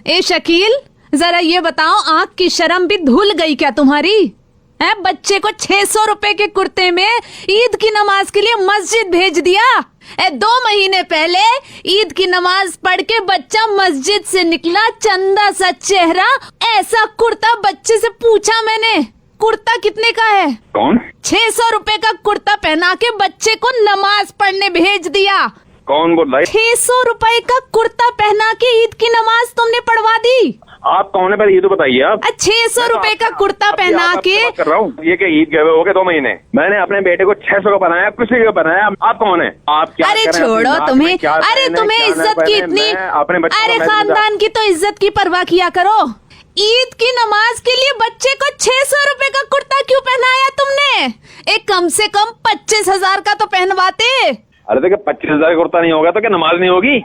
ए शकील, जरा ये बताओ, आंख की शर्म भी धुल गई क्या तुम्हारी? है बच्चे को 600 रुपए के कुर्ते में ईद की नमाज के लिए मस्जिद भेज दिया। 2 महीने पहले ईद की नमाज पढ़ के बच्चा मस्जिद से निकला, चंदा सा चेहरा, ऐसा कुर्ता। बच्चे से पूछा मैंने, कुर्ता कितने का है? कौन? 600 रुपए का कुर्ता पहना के बच्चे को नमाज पढ़ने भेज दिया। कौन बोल रहा है? 600 रुपए का कुर्ता पहना के ईद की नमाज तुमने पढ़वा दी। आप कौन है पहले ये तो बताइए आप। 600 रुपए का कुर्ता पहना के कर रहा हूँ। ये क्या ईद गए हो गए 2 महीने? मैंने अपने बेटे को 600 का बनाया, किसी का बनाया? आप कौन है? आप क्या? अरे छोड़ो तुम्हें, अरे तुम्हें इज्जत की इतनी, अरे खानदान की तो इज्जत की परवाह किया करो। ईद की नमाज के लिए बच्चे को 600 रुपए का कुर्ता क्यों पहनाया तुमने? एक कम से कम 25,000 का तो पहनवाते। अरे देखिए 25,000 का कुर्ता नहीं होगा तो क्या नमाज नहीं होगी?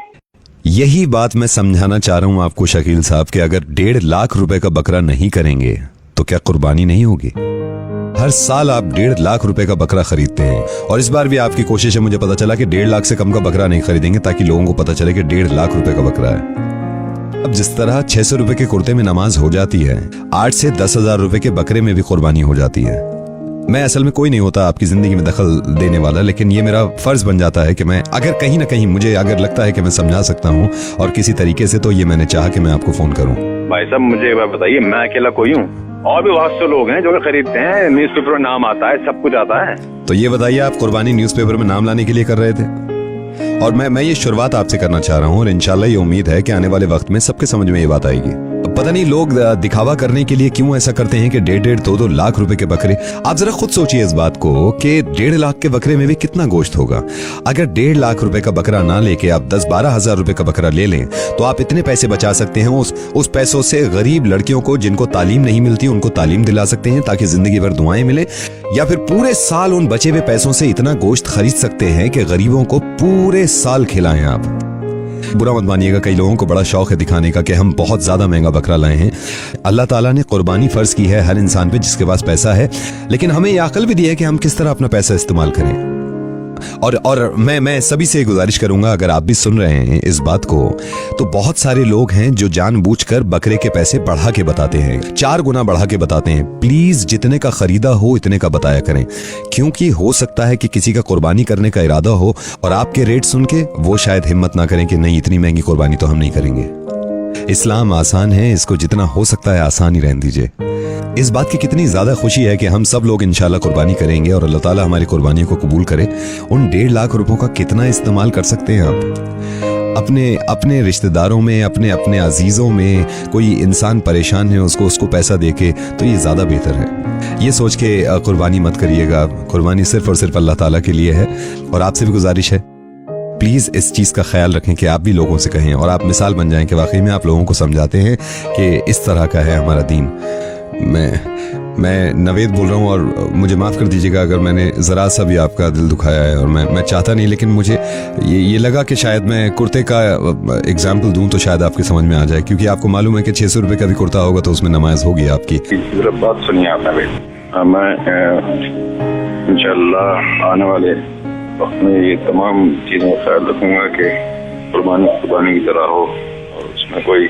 यही बात मैं समझाना चाह रहा हूं आपको शकील साहब कि अगर 1.5 लाख रुपए का बकरा नहीं करेंगे तो क्या कुर्बानी नहीं होगी? हर साल आप 1.5 लाख रुपए का बकरा खरीदते हैं और इस बार भी आपकी कोशिश है, मुझे पता चला कि 1.5 लाख से कम का बकरा नहीं खरीदेंगे ताकि लोगों को पता चले कि 1.5 लाख रुपए का बकरा है। अब जिस तरह 600 रुपए के कुर्ते में नमाज हो जाती है, 8 से 10,000 रुपए के बकरे में भी कुर्बानी हो जाती है। मैं असल में कोई नहीं होता आपकी जिंदगी में दखल देने वाला, लेकिन ये मेरा फर्ज बन जाता है कि मैं अगर कहीं ना कहीं मुझे अगर लगता है कि मैं समझा सकता हूँ और किसी तरीके से, तो ये मैंने चाहा कि मैं आपको फोन करूँ। भाई साहब मुझे एक बात बताइए, मैं अकेला कोई हूँ? और भी बहुत से लोग हैं जो खरीदते हैं, न्यूज़पेपर में नाम आता है, सब कुछ आता है। तो ये बताइए, आप कुर्बानी न्यूज़पेपर में नाम लाने के लिए कर रहे थे और मैं ये शुरुआत आपसे करना चाह रहा हूँ और इंशाल्लाह ये उम्मीद है कि आने वाले वक्त में सबके समझ में ये बात आएगी। पता नहीं लोग दिखावा करने के लिए क्यों ऐसा करते हैं कि 1.5, 2 लाख रुपए के बकरे। आप जरा खुद सोचिए इस बात को कि 1.5 लाख के बकरे में भी कितना गोश्त होगा। अगर 1.5 लाख रुपए का बकरा ना लेके आप 10-12 हजार रुपए का बकरा ले लें तो आप इतने पैसे बचा सकते हैं। उस पैसों से गरीब लड़कियों को जिनको तालीम नहीं मिलती उनको तालीम दिला सकते हैं ताकि जिंदगी भर दुआएं मिले, या फिर पूरे साल उन बचे हुए पैसों से इतना गोश्त खरीद सकते हैं कि गरीबों को पूरे साल खिलाएं आप। बुरा मत मानिएगा, कई लोगों को बड़ा शौक है दिखाने का कि हम बहुत ज्यादा महंगा बकरा लाए हैं। अल्लाह ताला ने कुर्बानी फर्ज की है हर इंसान पे जिसके पास पैसा है, लेकिन हमें यह अकल भी दी है कि हम किस तरह अपना पैसा इस्तेमाल करें। और मैं सभी से गुजारिश करूंगा, अगर आप भी सुन रहे हैं इस बात को, तो बहुत सारे लोग हैं जो जानबूझकर बकरे के पैसे बढ़ा के बताते हैं, 4 गुना बढ़ा के बताते हैं। प्लीज जितने का खरीदा हो इतने का बताया करें, क्योंकि हो सकता है कि किसी का कुर्बानी करने का इरादा हो और आपके रेट सुन के वो शायद हिम्मत ना करें कि नहीं इतनी महंगी कुर्बानी तो हम नहीं करेंगे। इस्लाम आसान है, इसको जितना हो सकता है आसान ही रहने दीजिए। इस बात की कितनी ज्यादा खुशी है कि हम सब लोग इंशाल्लाह कुर्बानी करेंगे और अल्लाह ताला हमारी कुर्बानियों को कबूल करे। उन 1.5 लाख रुपयों का कितना इस्तेमाल कर सकते हैं आप अपने रिश्तेदारों में, अपने अजीजों में। कोई इंसान परेशान है, उसको पैसा देके, तो ये ज्यादा बेहतर है। ये सोच के कुर्बानी मत करिएगा, कुर्बानी सिर्फ और सिर्फ अल्लाह ताला के लिए है। और आपसे भी गुजारिश है, प्लीज इस चीज का ख्याल रखें कि आप भी लोगों से कहें और आप मिसाल बन जाएं कि वाकई में आप लोगों को समझाते हैं कि इस तरह का है हमारा दीन। मैं नवेद बोल रहा हूँ और मुझे माफ़ कर दीजिएगा अगर मैंने ज़रा सा भी आपका दिल दुखाया है, और मैं चाहता नहीं, लेकिन मुझे ये लगा कि शायद मैं कुर्ते का एग्जाम्पल दूं तो शायद आपके समझ में आ जाए, क्योंकि आपको मालूम है कि 600 रुपये का भी कुर्ता होगा तो उसमें नमाज होगी आपकी। बात सुनिए आप नवेद, मैं इंशाल्लाह आने वाले वक्त में ये तमाम चीज़ों का ख्याल रखूँगा कि कुर्बानी की तरह हो और उसमें कोई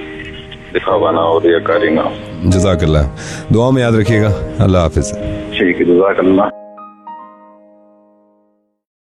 दिखावा ना हो, रियाकारी ना हो। जज़ाकल्लाह, दुआ में याद रखिएगा। अल्लाह हाफिज़। ठीक है, जज़ाकल्लाह।